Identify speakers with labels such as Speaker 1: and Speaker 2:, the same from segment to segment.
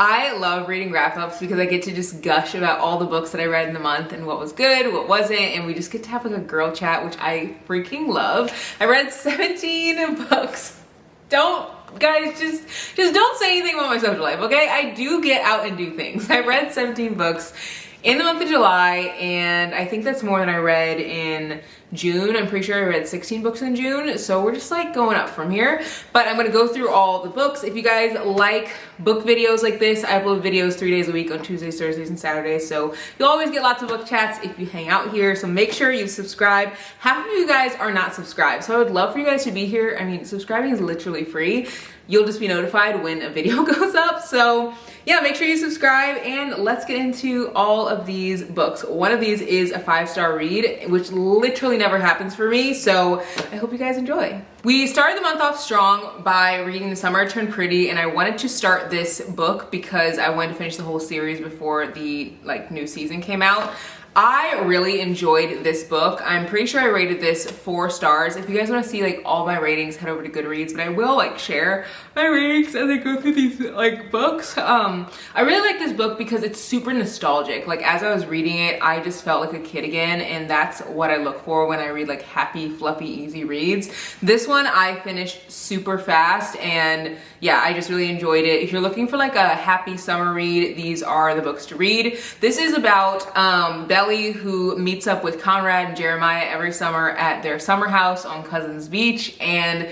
Speaker 1: I love reading wrap-ups because I get to just gush about all the books that I read in the month and what was good, what wasn't, and we just get to have like a girl chat, which I freaking love. I read 17 books. Guys, just don't say anything about my social life, okay? I do get out and do things. I read 17 books in the month of July, and I think that's more than I read in June. I'm pretty sure I read 16 books in June, so we're just like going up from here. But I'm gonna go through all the books. If you guys like book videos like this, I upload videos 3 days a week on Tuesdays, Thursdays, and Saturdays, so you'll always get lots of book chats if you hang out here. So make sure you subscribe. Half of you guys are not subscribed, so I would love for you guys to be here. I mean, subscribing is literally free. You'll just be notified when a video goes up. So yeah, make sure you subscribe, and let's get into all of these books. One of these is a 5-star read, which literally never happens for me, so I hope you guys enjoy. We started the month off strong by reading The Summer I Turned Pretty, and I wanted to start this book because I wanted to finish the whole series before the new season came out. I really enjoyed this book. I'm pretty sure I rated this 4 stars. If you guys want to see all my ratings, head over to Goodreads, but I will share my ratings as I go through these books. I really like this book because it's super nostalgic. As I was reading it, I just felt like a kid again, and that's what I look for when I read happy, fluffy, easy reads. This one I finished super fast, and yeah, I just really enjoyed it. If you're looking for a happy summer read, these are the books to read. This is about Belly, who meets up with Conrad and Jeremiah every summer at their summer house on Cousins Beach, and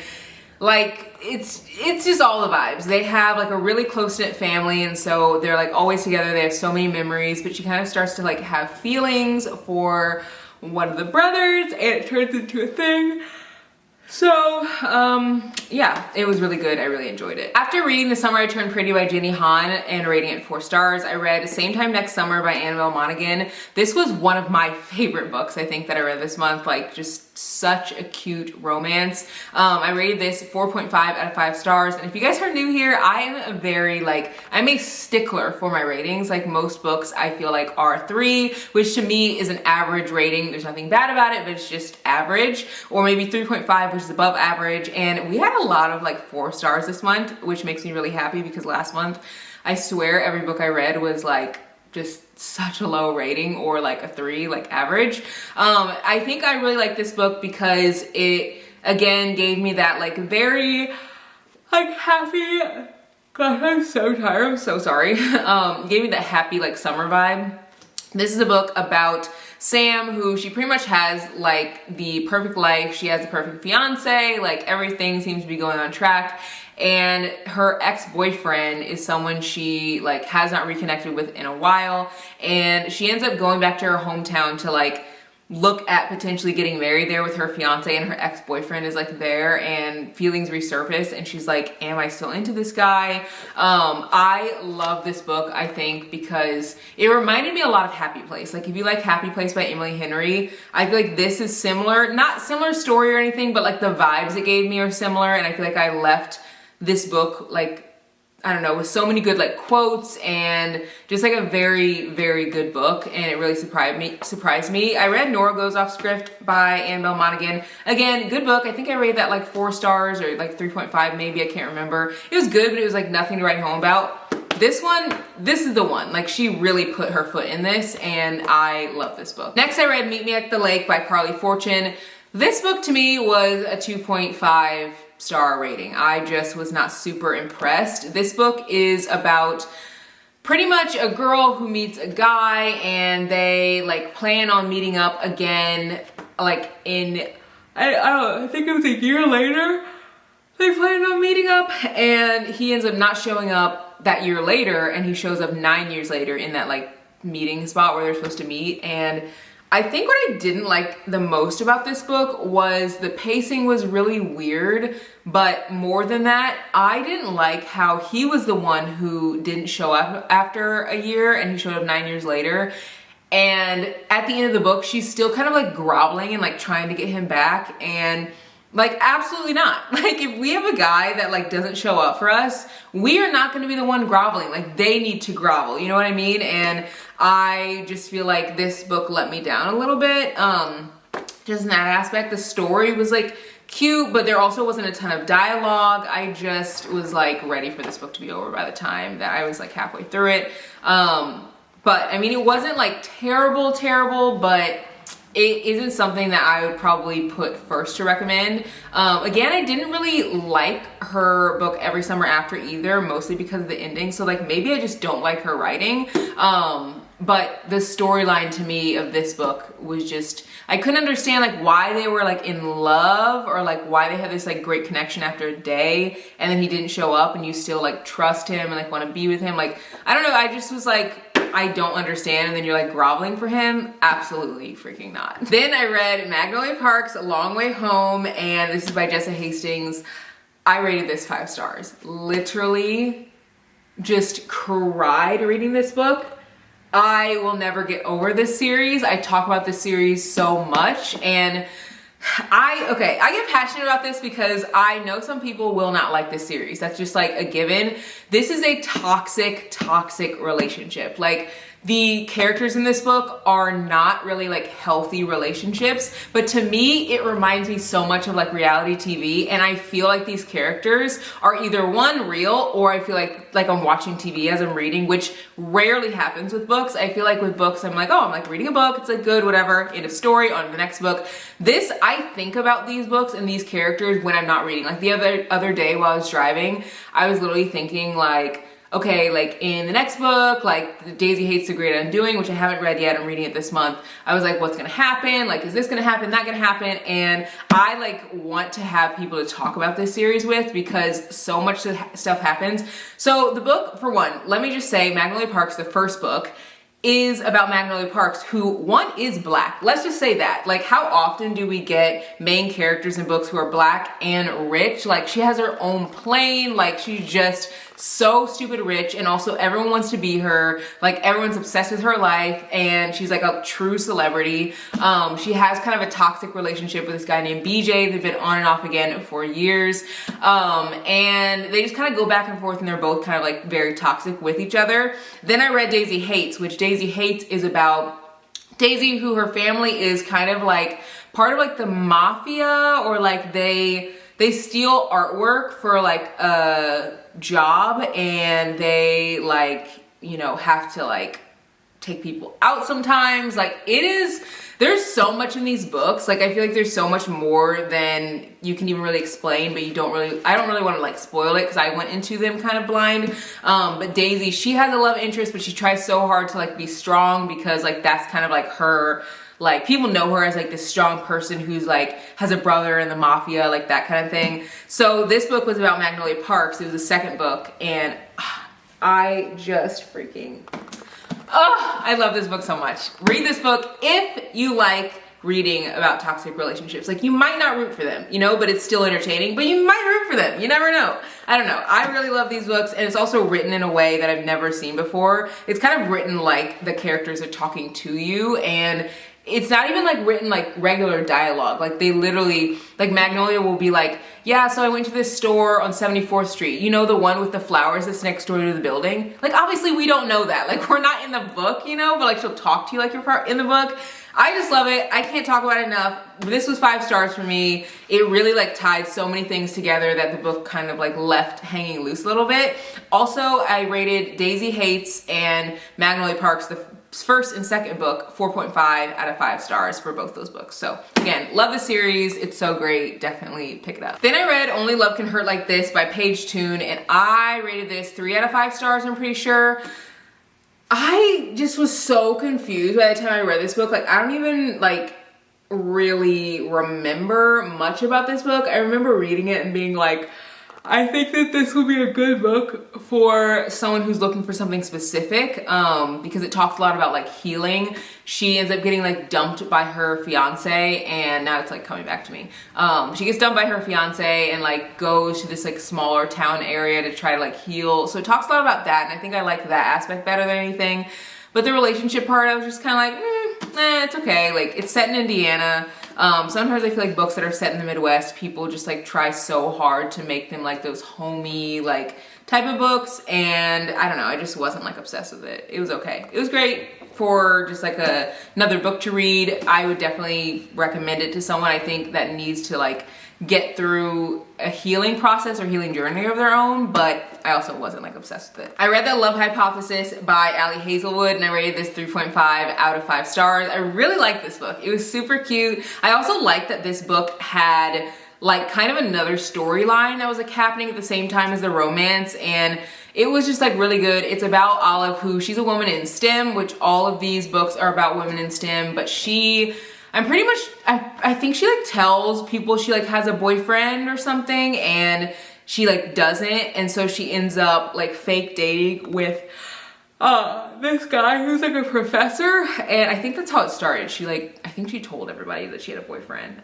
Speaker 1: it's just all the vibes. They have a really close-knit family, and so they're always together. They have so many memories, but she kind of starts to have feelings for one of the brothers, and it turns into a thing. So, yeah, it was really good. I really enjoyed it. After reading The Summer I Turned Pretty by Jenny Han and rating it 4 stars, I read Same Time Next Summer by Annabelle Monaghan. This was one of my favorite books, I think, that I read this month. Just such a cute romance. I rated this 4.5 out of 5 stars. And if you guys are new here, I am a very, I'm a stickler for my ratings. Most books I feel are 3, which to me is an average rating. There's nothing bad about it, but it's just average. Or maybe 3.5, which is above average. And we had a lot of 4 stars this month, which makes me really happy because last month, I swear every book I read was just such a low rating, or a 3, average. I think I really like this book because it again gave me that very happy, God, I'm so tired, I'm so sorry. Gave me that happy summer vibe. This is a book about Sam, who she pretty much has the perfect life. She has the perfect fiance, everything seems to be going on track. And her ex-boyfriend is someone she has not reconnected with in a while, and she ends up going back to her hometown to look at potentially getting married there with her fiance, and her ex-boyfriend is there, and feelings resurface, and she's am I still into this guy? I love this book, I think, because it reminded me a lot of Happy Place. If you like Happy Place by Emily Henry, I feel this is similar, not similar story or anything, but the vibes it gave me are similar, and I feel I left this book I don't know, with so many good quotes, and just a very, very good book, and it really surprised me. I read Nora Goes Off Script by Annabelle Monaghan. Again, good book. I think I rated that 4 stars or 3.5 maybe, I can't remember. It was good, but it was nothing to write home about. This one, this is the one. She really put her foot in this, and I love this book. Next, I read Meet Me at the Lake by Carly Fortune. This book to me was a 2.5 star rating. I just was not super impressed. This book is about pretty much a girl who meets a guy, and they plan on meeting up again in, I don't know, I think it was a year later. They planned on meeting up, and he ends up not showing up that year later, and he shows up 9 years later in that meeting spot where they're supposed to meet. And I think what I didn't like the most about this book was the pacing was really weird, but more than that, I didn't like how he was the one who didn't show up after a year, and he showed up 9 years later. And at the end of the book, she's still kind of groveling and trying to get him back, and absolutely not. If we have a guy that doesn't show up for us, we are not going to be the one groveling. They need to grovel, you know what I mean? And I just feel this book let me down a little bit. Just in that aspect, the story was cute, but there also wasn't a ton of dialogue. I just was like ready for this book to be over by the time that I was like halfway through it. But I mean, it wasn't like terrible, but it isn't something that I would probably put first to recommend. Again, I didn't really like her book Every Summer After either, mostly because of the ending. So like maybe I just don't like her writing. But the storyline to me of this book was just, I couldn't understand like why they were like in love, or like why they had this like great connection after a day and then he didn't show up and you still like trust him and like want to be with him. Like, I don't know, I just was like, I don't understand. And then you're like groveling for him. Absolutely freaking not. Then I read Magnolia Park's A Long Way Home, and this is by Jessa Hastings. I rated this 5 stars. Literally just cried reading this book. I will never get over this series. I talk about this series so much, and I get passionate about this because I know some people will not like this series. That's just like a given. This is a toxic relationship. Like, the characters in this book are not really like healthy relationships, but to me, it reminds me so much of like reality TV, and I feel like these characters are either one, real, or I feel like I'm watching TV as I'm reading, which rarely happens with books. I feel like with books, I'm like, oh, I'm like reading a book, it's like good, whatever, end of story, on to the next book. This, I think about these books and these characters when I'm not reading. Like the other day while I was driving, I was literally thinking like, okay, like in the next book, like Daisy Hates the Great Undoing, which I haven't read yet, I'm reading it this month. I was like, what's gonna happen? Like, is this gonna happen, that gonna happen? And I like want to have people to talk about this series with because so much stuff happens. So the book, for one, let me just say Magnolia Park's the first book is about Magnolia Parks, who, one, is black. Let's just say that. Like, how often do we get main characters in books who are black and rich? Like, she has her own plane, like she's just so stupid rich, and also everyone wants to be her. Like, everyone's obsessed with her life, and she's like a true celebrity. She has kind of a toxic relationship with this guy named BJ. They've been on and off again for years. And they just kind of go back and forth, and they're both kind of like very toxic with each other. Then I read Daisy Hates, which Daisy Hates is about Daisy, who her family is kind of like part of like the mafia, or like they steal artwork for like a job, and they like, you know, have to like take people out sometimes. Like, there's so much in these books. Like, I feel like there's so much more than you can even really explain, but I don't really want to like spoil it because I went into them kind of blind. But Daisy, she has a love interest, but she tries so hard to like be strong because like that's kind of like her, like people know her as like this strong person who's like has a brother in the mafia, like that kind of thing. So this book was about Magnolia Parks. It was the second book, and I just freaking, I love this book so much. Read this book if you like reading about toxic relationships. Like, you might not root for them, you know, but it's still entertaining, but you might root for them. You never know. I don't know. I really love these books, and it's also written in a way that I've never seen before. It's kind of written like the characters are talking to you, and it's not even like written like regular dialogue. Like, they literally, like Magnolia will be like, yeah, so I went to this store on 74th Street. You know, the one with the flowers that's next door to the building? Like, obviously we don't know that. Like, we're not in the book, you know, but like she'll talk to you like you're part in the book. I just love it. I can't talk about it enough. This was 5 stars for me. It really like tied so many things together that the book kind of like left hanging loose a little bit. Also, I rated Daisy Hates and Magnolia Parks, the first and second book, 4.5 out of 5 stars for both those books. So again, love the series. It's so great. Definitely pick it up. Then I read Only Love Can Hurt Like This by Paige Toon, and I rated this 3 out of 5 stars, I'm pretty sure. I just was so confused by the time I read this book. Like, I don't even like really remember much about this book. I remember reading it and being like, I think that this will be a good book for someone who's looking for something specific, because it talks a lot about like healing. She ends up getting like dumped by her fiance, and now it's like coming back to me. She gets dumped by her fiance and like goes to this like smaller town area to try to like heal. So it talks a lot about that, and I think I like that aspect better than anything. But the relationship part, I was just kind of like, it's okay. Like, it's set in Indiana. Sometimes I feel like books that are set in the Midwest, people just like try so hard to make them like those homey like type of books, and I don't know, I just wasn't like obsessed with it. It was okay. It was great for just like another book to read. I would definitely recommend it to someone I think that needs to like get through a healing process or healing journey of their own, but I also wasn't like obsessed with it. I read The Love Hypothesis by Ali Hazelwood and I rated this 3.5 out of 5 stars. I really liked this book. It was super cute. I also liked that this book had like kind of another storyline that was like happening at the same time as the romance, and it was just like really good. It's about Olive, who she's a woman in STEM, which all of these books are about women in STEM, but I think she like tells people she like has a boyfriend or something, and she like doesn't, and so she ends up like fake dating with this guy who's like a professor, and I think that's how it started. I think she told everybody that she had a boyfriend.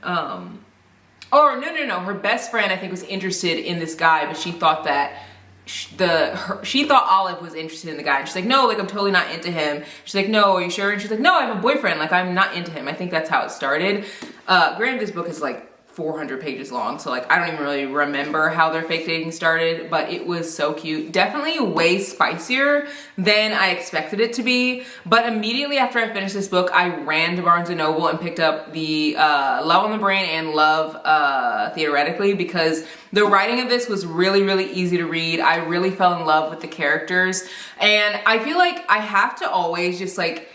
Speaker 1: Or no, her best friend I think was interested in this guy, but she thought that she thought Olive was interested in the guy, and she's like, no, like I'm totally not into him. She's like, no, are you sure? And she's like, no, I have a boyfriend, like I'm not into him. I think that's how it started. Granted, this book is like 400 pages long, so like I don't even really remember how their fake dating started, but it was so cute. Definitely way spicier than I expected it to be, but immediately after I finished this book, I ran to Barnes & Noble and picked up the Love on the Brain and Love Theoretically, because the writing of this was really, really easy to read. I really fell in love with the characters, and I feel like I have to always just like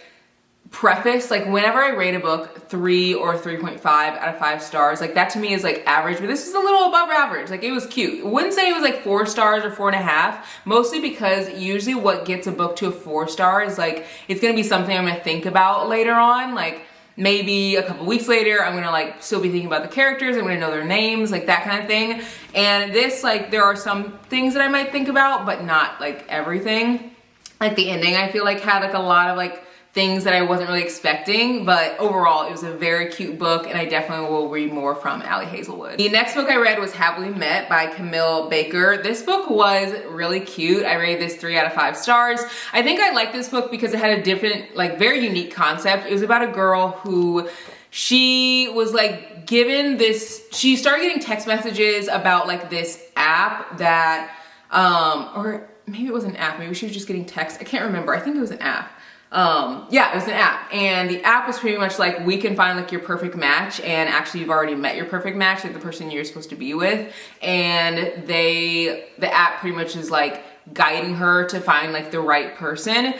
Speaker 1: preface, like whenever I rate a book 3 or 3.5 out of 5 stars, like that to me is like average, but this is a little above average. Like it was cute. I wouldn't say it was like 4 stars or 4.5, mostly because usually what gets a book to a 4 star is like, it's gonna be something I'm gonna think about later on, like maybe a couple weeks later, I'm gonna like still be thinking about the characters, I'm gonna know their names, like that kind of thing. And this, like there are some things that I might think about, but not like everything. Like the ending, I feel like had like a lot of like things that I wasn't really expecting, but overall it was a very cute book, and I definitely will read more from Ali Hazelwood. The next book I read was Happily Met by Camille Baker. This book was really cute. I rated this 3 out of 5 stars. I think I liked this book because it had a different, like very unique concept. It was about a girl who she was like given this, she started getting text messages about like this app that, or maybe it was an app, maybe she was just getting text. I can't remember. I think it was an app. Yeah, it was an app, and the app was pretty much like, we can find like your perfect match, and actually you've already met your perfect match, like the person you're supposed to be with, and the app pretty much is like guiding her to find like the right person.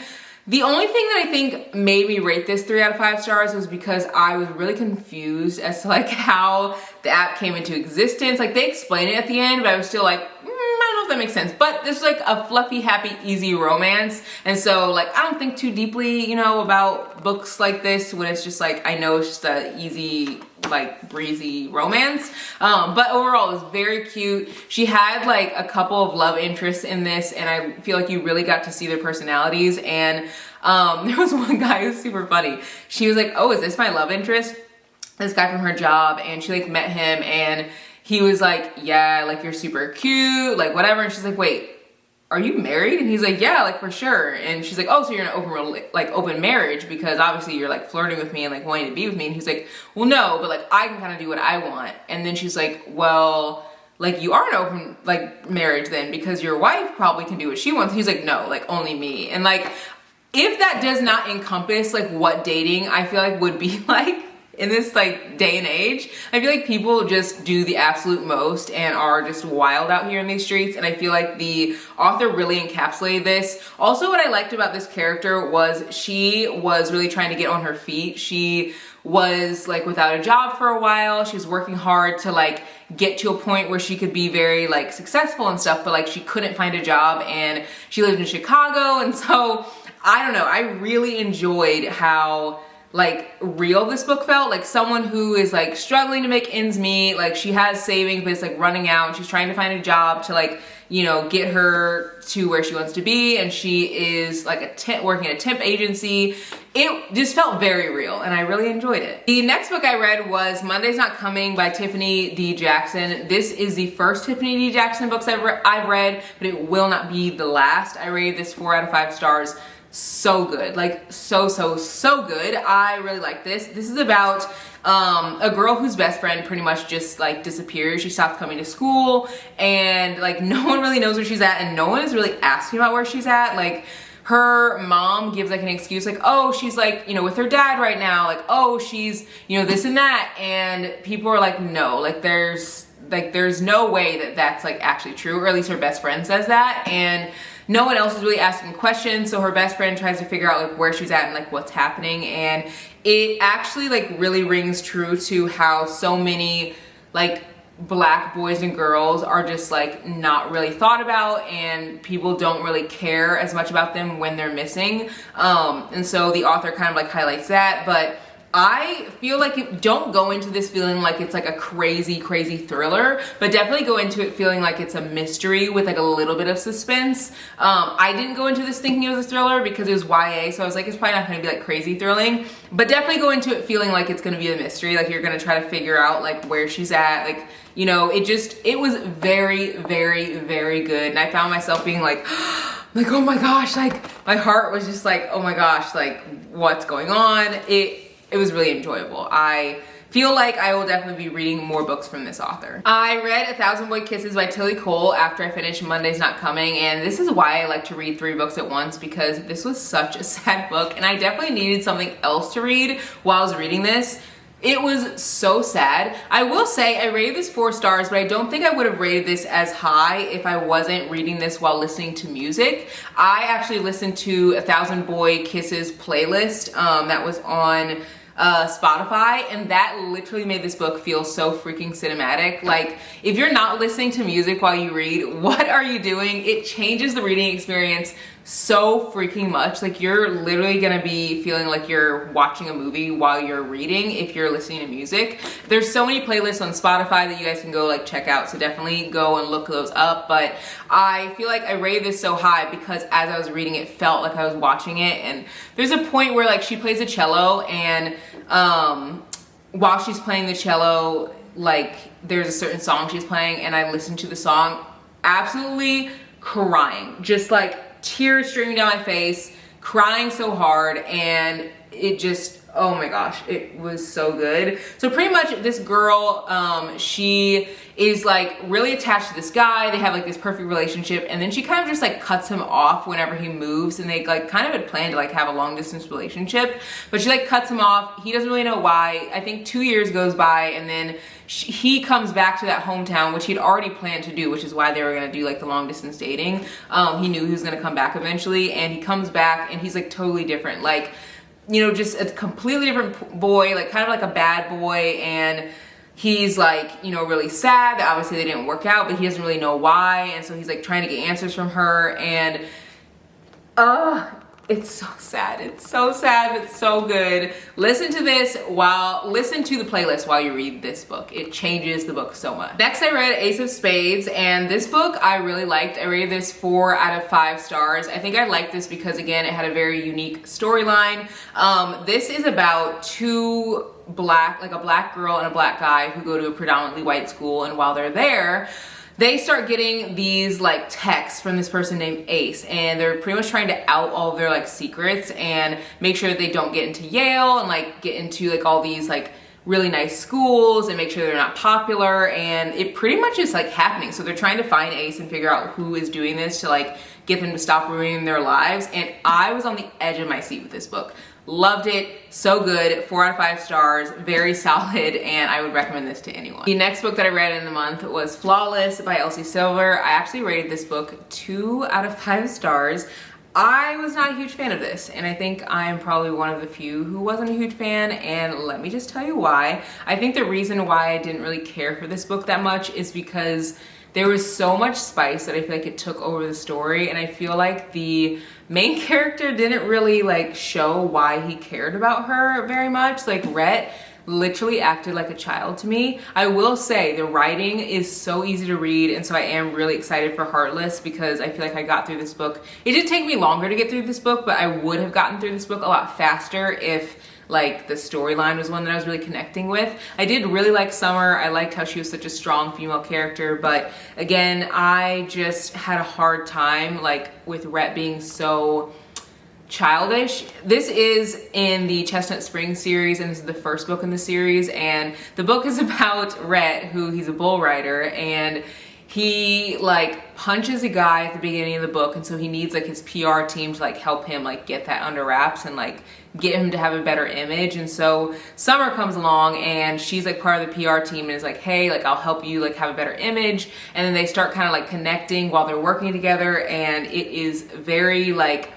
Speaker 1: The only thing that I think made me rate this 3 out of 5 stars was because I was really confused as to like how the app came into existence. Like they explain it at the end, but I was still like, I don't know if that makes sense, but this is like a fluffy, happy, easy romance. And so like, I don't think too deeply, you know, about books like this when it's just like, I know it's just a easy, like breezy romance. But overall it was very cute. She had like a couple of love interests in this, and I feel like you really got to see their personalities. And there was one guy who was super funny. She was like, oh, is this my love interest? This guy from her job, and she like met him, and he was like, yeah, like you're super cute, like whatever. And she's like, wait, are you married? And he's like, yeah, like for sure. And she's like, oh, so you're in an open marriage, because obviously you're like flirting with me and like wanting to be with me. And he's like, well, no, but like I can kind of do what I want. And then she's like, well, like you are an open like marriage then, because your wife probably can do what she wants. He's like, no, like only me. And like, if that does not encompass like what dating I feel like would be like in this like day and age, I feel like people just do the absolute most and are just wild out here in these streets. And I feel like the author really encapsulated this. Also, what I liked about this character was she was really trying to get on her feet. She was like without a job for a while. She was working hard to like get to a point where she could be very like successful and stuff, but like she couldn't find a job, and she lived in Chicago. And so I don't know, I really enjoyed how like real this book felt. Like someone who is like struggling to make ends meet, like she has savings but it's like running out, and she's trying to find a job to like, you know, get her to where she wants to be, and she is like working at a temp agency. It just felt very real, and I really enjoyed it. The next book I read was Monday's Not Coming by Tiffany D. Jackson. This is the first Tiffany D. Jackson books I've read, but it will not be the last. I rated this 4 out of 5 stars. So good, like so good. I really like this. This is about a girl whose best friend pretty much just like disappears. She stopped coming to school, and like no one really knows where she's at, and no one is really asking about where she's at. Like her mom gives like an excuse, like, oh, she's like, you know, with her dad right now, like, oh, she's, you know, this and that, and people are like, no, like there's like there's no way that that's like actually true, or at least her best friend says that, and no one else is really asking questions. So her best friend tries to figure out like where she's at and like what's happening, and it actually like really rings true to how so many like Black boys and girls are just like not really thought about, and people don't really care as much about them when they're missing. And so the author kind of like highlights that, but I feel like don't go into this feeling like it's like a crazy thriller, but definitely go into it feeling like it's a mystery with like a little bit of suspense. I didn't go into this thinking it was a thriller because it was YA, so I was like, it's probably not gonna be like crazy thrilling, but definitely go into it feeling like it's gonna be a mystery, like you're gonna try to figure out like where she's at, like, you know, it was very good, and I found myself being like, oh my gosh, like my heart was just like, oh my gosh, like what's going on? It was really enjoyable. I feel like I will definitely be reading more books from this author. I read 1,000 Boy Kisses by Tilly Cole after I finished Monday's Not Coming, and this is why I like to read 3 books at once, because this was such a sad book, and I definitely needed something else to read while I was reading this. It was so sad. I will say I rated this 4 stars, but I don't think I would have rated this as high if I wasn't reading this while listening to music. I actually listened to 1,000 Boy Kisses playlist that was on Spotify, and that literally made this book feel so freaking cinematic. Like, if you're not listening to music while you read, what are you doing? It changes the reading experience so freaking much. Like, you're literally gonna be feeling like you're watching a movie while you're reading if you're listening to music. There's so many playlists on Spotify that you guys can go like check out, so definitely go and look those up. But I feel like I rated this so high because as I was reading it felt like I was watching it, and there's a point where like she plays a cello, and while she's playing the cello, like there's a certain song she's playing, and I listened to the song absolutely crying, just like tears streaming down my face, crying so hard, and it just, oh my gosh, it was so good. So pretty much this girl, she is like really attached to this guy. They have like this perfect relationship, and then she kind of just like cuts him off whenever he moves, and they like kind of had planned to like have a long distance relationship, but she like cuts him off. He doesn't really know why. I think 2 years goes by, and then he comes back to that hometown, which he'd already planned to do, which is why they were gonna do like the long distance dating. He knew he was gonna come back eventually, and he comes back and he's like totally different. Like, you know, just a completely different boy, like kind of like a bad boy, and he's like, you know, really sad that obviously they didn't work out, but he doesn't really know why, and so he's like trying to get answers from her, and it's so sad. It's so sad, but so good. Listen to the playlist while you read this book. It changes the book so much. Next, I read Ace of Spades, and this book I really liked. I rated this 4 out of 5 stars. I think I liked this because, again, it had a very unique storyline. This is about a black girl and a black guy who go to a predominantly white school, and while they're there, they start getting these like texts from this person named Ace, and they're pretty much trying to out all of their like secrets and make sure that they don't get into Yale and like get into like all these like really nice schools and make sure they're not popular, and it pretty much is like happening. So they're trying to find Ace and figure out who is doing this to like get them to stop ruining their lives, and I was on the edge of my seat with this book. Loved it, so good, 4 out of 5 stars, very solid, and I would recommend this to anyone. The next book that I read in the month was Flawless by Elsie Silver. I actually rated this book 2 out of 5 stars. I was not a huge fan of this, and I think I'm probably one of the few who wasn't a huge fan, and let me just tell you why. I think the reason why I didn't really care for this book that much is because there was so much spice that I feel like it took over the story, and I feel like the main character didn't really like show why he cared about her very much. Like, Rhett literally acted like a child to me. I will say the writing is so easy to read, and so I am really excited for Heartless because I feel like I got through this book. It did take me longer to get through this book, but I would have gotten through this book a lot faster if like the storyline was one that I was really connecting with. I did really like Summer. I liked how she was such a strong female character, but again, I just had a hard time like with Rhett being so childish. This is in the Chestnut Springs series, and this is the first book in the series, and the book is about Rhett, who he's a bull rider, and he like punches a guy at the beginning of the book, and so he needs like his PR team to like help him like get that under wraps and like get him to have a better image. And so Summer comes along and she's like part of the PR team and is like, hey, like I'll help you like have a better image. And then they start kind of like connecting while they're working together, and it is very like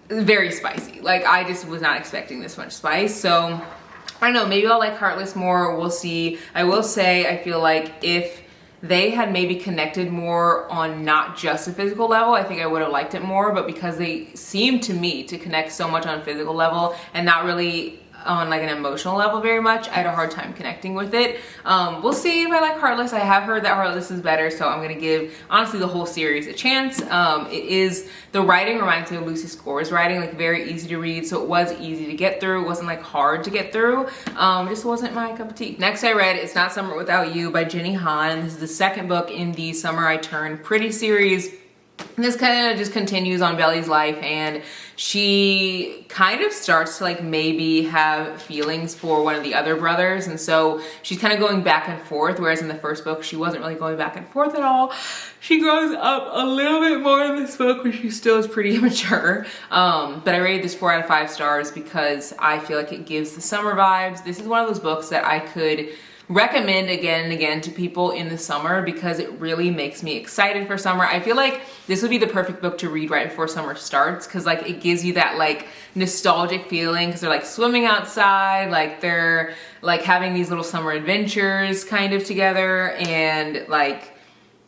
Speaker 1: very spicy. Like I just was not expecting this much spice. So I don't know, maybe I'll like Heartless more, we'll see. I will say I feel like if they had maybe connected more on not just a physical level, I think I would have liked it more, but because they seem to me to connect so much on a physical level and not really on like an emotional level very much, I had a hard time connecting with it. We'll see if I like Heartless. I have heard that Heartless is better, so I'm gonna give honestly the whole series a chance. The writing reminds me of Lucy Score's writing, like very easy to read, so it was easy to get through. It wasn't like hard to get through. Just wasn't my cup of tea. Next I read It's Not Summer Without You by Jenny Han. This is the second book in the Summer I Turned Pretty series. This kind of just continues on Belly's life, and she kind of starts to like maybe have feelings for one of the other brothers, and so she's kind of going back and forth, whereas in the first book she wasn't really going back and forth at all. She grows up a little bit more in this book, but she still is pretty immature. But I rated this 4 out of 5 stars because I feel like it gives the summer vibes. This is one of those books that I could recommend again and again to people in the summer because it really makes me excited for summer. I feel like this would be the perfect book to read right before summer starts because like it gives you that like nostalgic feeling because they're like swimming outside, like they're like having these little summer adventures kind of together, and like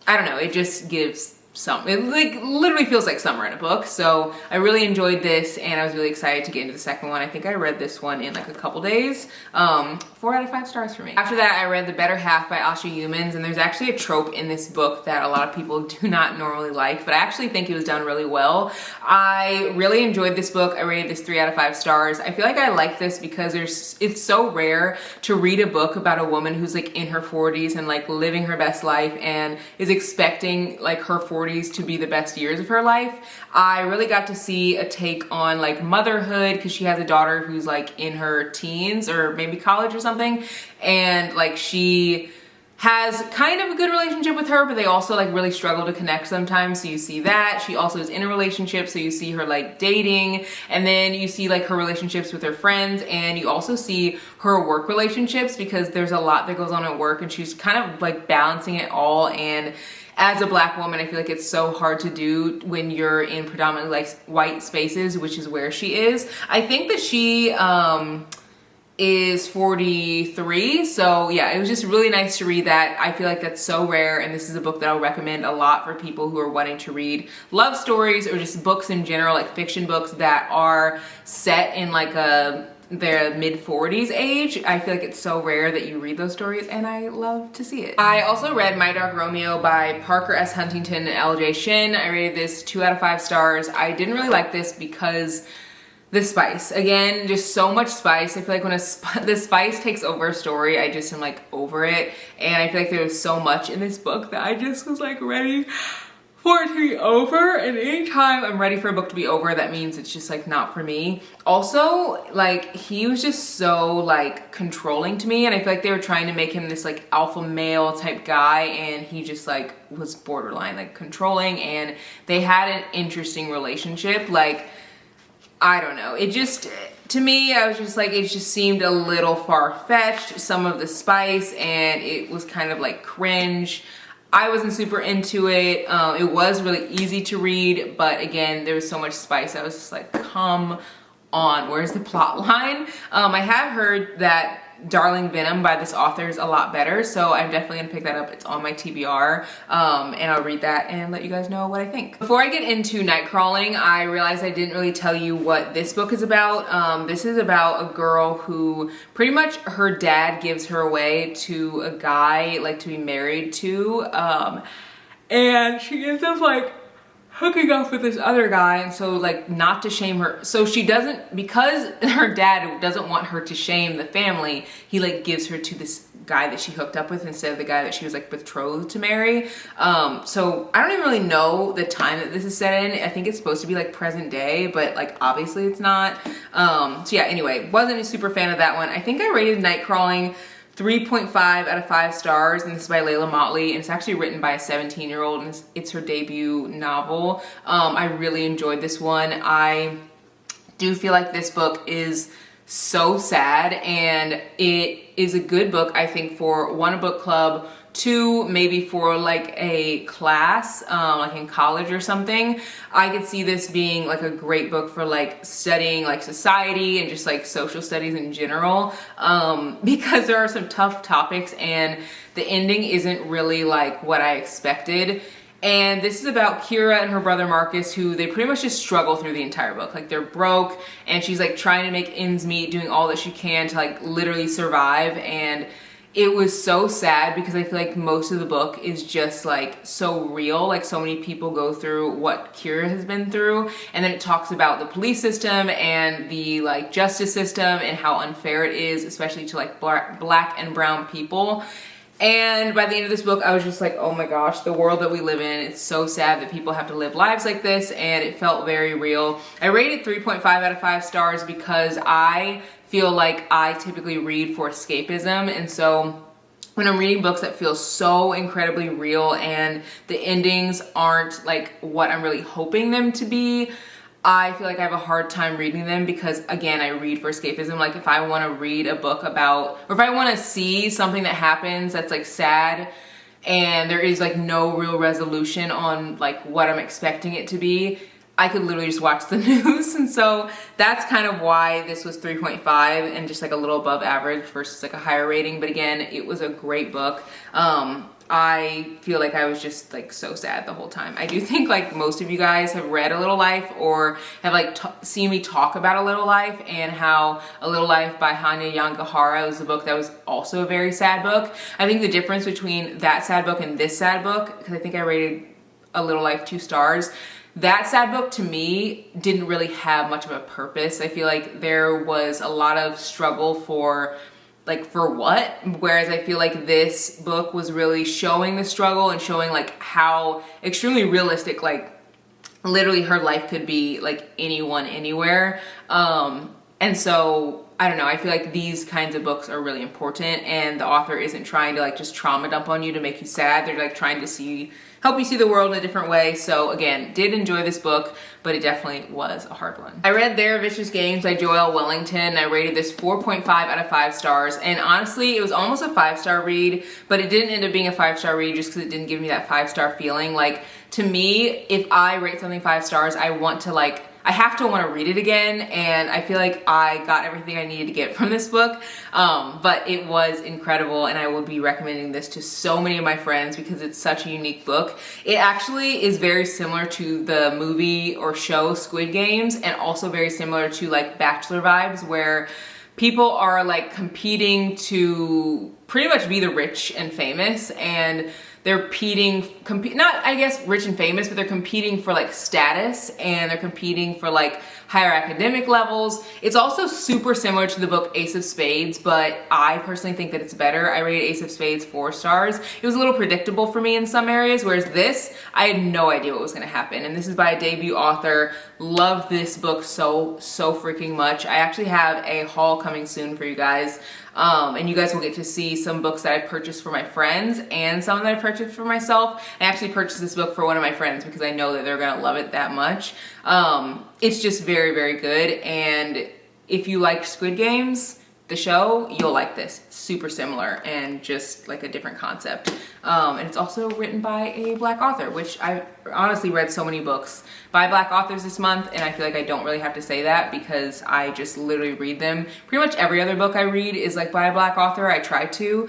Speaker 1: I don't know, it just gives it like literally feels like summer in a book. So I really enjoyed this, and I was really excited to get into the second one. I think I read this one in like a couple days. 4 out of 5 stars for me. After that I read The Better Half by Asha Humans, and there's actually a trope in this book that a lot of people do not normally like, but I actually think it was done really well. I really enjoyed this book. I rated this 3 out of 5 stars. I feel like I like this because it's so rare to read a book about a woman who's like in her 40s and like living her best life and is expecting like her 40s to be the best years of her life. I really got to see a take on like motherhood because she has a daughter who's like in her teens or maybe college or something, and like she has kind of a good relationship with her, but they also like really struggle to connect sometimes. So you see that. She also is in a relationship, so you see her like dating, and then you see like her relationships with her friends, and you also see her work relationships because there's a lot that goes on at work and she's kind of like balancing it all. And as a Black woman, I feel like it's so hard to do when you're in predominantly like white spaces, which is where she is. I think that she is 43, so yeah, it was just really nice to read that. I feel like that's so rare, and this is a book that I'll recommend a lot for people who are wanting to read love stories or just books in general, like fiction books that are set in like their mid-40s age. I feel like it's so rare that you read those stories, and I love to see it. I also read My Dark Romeo by Parker S. Huntington and LJ Shin. I rated this 2 out of 5 stars. I didn't really like this because the spice. Again, just so much spice. I feel like when the spice takes over a story, I just am like over it. And I feel like there was so much in this book that I just was like ready for it to be over. And anytime I'm ready for a book to be over, that means it's just like not for me. Also, like he was just so like controlling to me, and I feel like they were trying to make him this like alpha male type guy, and he just like was borderline like controlling, and they had an interesting relationship. Like I don't know, it just, to me, I was just like, it just seemed a little far-fetched, some of the spice, and it was kind of like cringe. I wasn't super into it. It was really easy to read, but again, there was so much spice. I was just like, come on, where's the plot line? I have heard that Darling Venom by this author is a lot better, so I'm definitely gonna pick that up. It's on my TBR, and I'll read that and let you guys know what I think. Before I get into Nightcrawling, I realized I didn't really tell you what this book is about. This is about a girl who pretty much her dad gives her away to a guy like to be married to, and she ends up like hooking up with this other guy, and so like not to shame her, so she doesn't, because her dad doesn't want her to shame the family, he like gives her to this guy that she hooked up with instead of the guy that she was like betrothed to marry. So I don't even really know the time that this is set in. I think it's supposed to be like present day, but like obviously it's not. So yeah, anyway, wasn't a super fan of that one. I think I rated Nightcrawling 3.5 out of 5 stars, and this is by Layla Motley, and it's actually written by a 17-year-old, and it's her debut novel. I really enjoyed this one. I do feel like this book is so sad, and it is a good book, I think, for one, a book club, two, maybe for like a class, like in college or something. I could see this being like a great book for like studying like society and just like social studies in general, because there are some tough topics and the ending isn't really like what I expected. And this is about Kira and her brother Marcus, who they pretty much just struggle through the entire book. Like, they're broke, and she's like trying to make ends meet, doing all that she can to like literally survive. And it was so sad because I feel like most of the book is just like so real. Like, so many people go through what Kira has been through, and then it talks about the police system and the like justice system and how unfair it is, especially to like black and brown people. And by the end of this book, I was just like, oh my gosh, the world that we live in, it's so sad that people have to live lives like this, and it felt very real. I rated 3.5 out of 5 stars because I feel like I typically read for escapism, and so when I'm reading books that feel so incredibly real and the endings aren't like what I'm really hoping them to be, I feel like I have a hard time reading them because, again, I read for escapism. Like, if I want to read a book about, or if I want to see something that happens that's like sad and there is like no real resolution on like what I'm expecting it to be, I could literally just watch the news. And so that's kind of why this was 3.5 and just like a little above average versus like a higher rating. But again, it was a great book. I feel like I was just like so sad the whole time. I do think like most of you guys have read A Little Life or have like seen me talk about A Little Life, and how A Little Life by Hanya Yangahara was a book that was also a very sad book. I think the difference between that sad book and this sad book, because I think I rated A Little Life 2 stars, that sad book to me didn't really have much of a purpose. I feel like there was a lot of struggle for what? Whereas I feel like this book was really showing the struggle and showing like how extremely realistic, like literally her life could be like anyone, anywhere. And so I don't know, I feel like these kinds of books are really important, and the author isn't trying to like just trauma dump on you to make you sad. They're like trying to help you see the world in a different way. So again, did enjoy this book, but it definitely was a hard one. I read There Are Vicious Games by Joelle Wellington. I rated this 4.5 out of 5 stars. And honestly, it was almost a 5-star read, but it didn't end up being a 5-star read just because it didn't give me that 5-star feeling. Like, to me, if I rate something 5 stars, I have to want to read it again, and I feel like I got everything I needed to get from this book. But it was incredible, and I will be recommending this to so many of my friends because it's such a unique book. It actually is very similar to the movie or show Squid Games, and also very similar to like Bachelor vibes, where people are like competing to pretty much be the rich and famous, and they're not, I guess, rich and famous, but they're competing for like status, and they're competing for like higher academic levels. It's also super similar to the book Ace of Spades, but I personally think that it's better. I rated Ace of Spades 4 stars. It was a little predictable for me in some areas, whereas this, I had no idea what was gonna happen. And this is by a debut author. Love this book so freaking much. I actually have a haul coming soon for you guys. And you guys will get to see some books that I purchased for my friends and some that I purchased for myself. I actually purchased this book for one of my friends because I know that they're gonna love it that much. It's just very good, and if you like Squid Games, the show, you'll like this. It's super similar and just like a different concept. And it's also written by a Black author, which I honestly read so many books by Black authors this month, and I feel like I don't really have to say that because I just literally read them. Pretty much every other book I read is like by a Black author. I try to.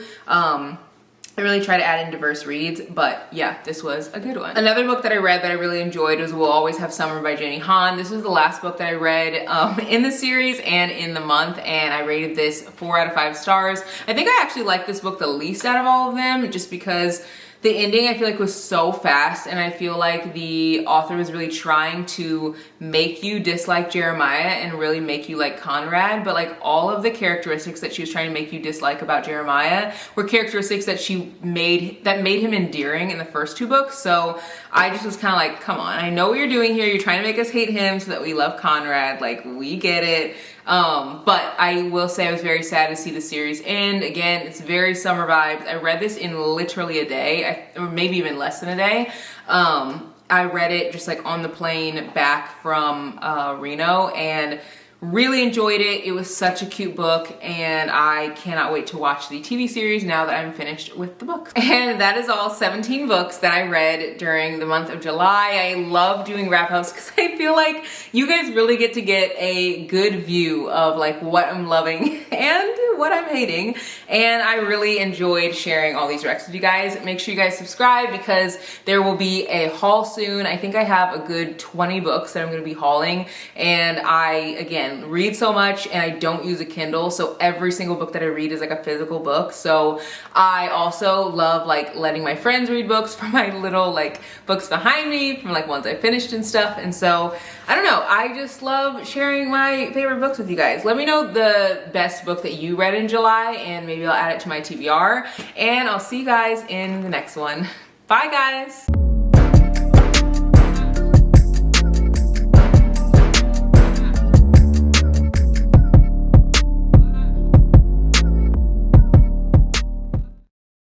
Speaker 1: I really try to add in diverse reads, but yeah, this was a good one. Another book that I read that I really enjoyed was We'll Always Have Summer by Jenny Han. This was the last book that I read in the series and in the month, and I rated this 4 out of 5 stars. I think I actually liked this book the least out of all of them, just because The ending I feel like was so fast, and I feel like the author was really trying to make you dislike Jeremiah and really make you like Conrad, but like all of the characteristics that she was trying to make you dislike about Jeremiah were characteristics that made him endearing in the first 2 books. So I just was kind of like, come on, I know what you're doing here. You're trying to make us hate him so that we love Conrad. Like, we get it. But I will say I was very sad to see the series end. Again, it's very summer vibes. I read this in literally a day, or maybe even less than a day. I read it just like on the plane back from Reno, and really enjoyed it. It was such a cute book, and I cannot wait to watch the TV series now that I'm finished with the book. And that is all 17 books that I read during the month of July. I love doing wrap-ups because I feel like you guys really get to get a good view of like what I'm loving and what I'm hating. And I really enjoyed sharing all these recs with you guys. Make sure you guys subscribe because there will be a haul soon. I think I have a good 20 books that I'm going to be hauling, and I, again, read so much and I don't use a Kindle, so every single book that I read is like a physical book. So I also love like letting my friends read books from my little like books behind me, from like ones I finished and stuff. And so I don't know, I just love sharing my favorite books with you guys. Let me know the best book that you read in July, and maybe I'll add it to my TBR, and I'll see you guys in the next one. Bye guys.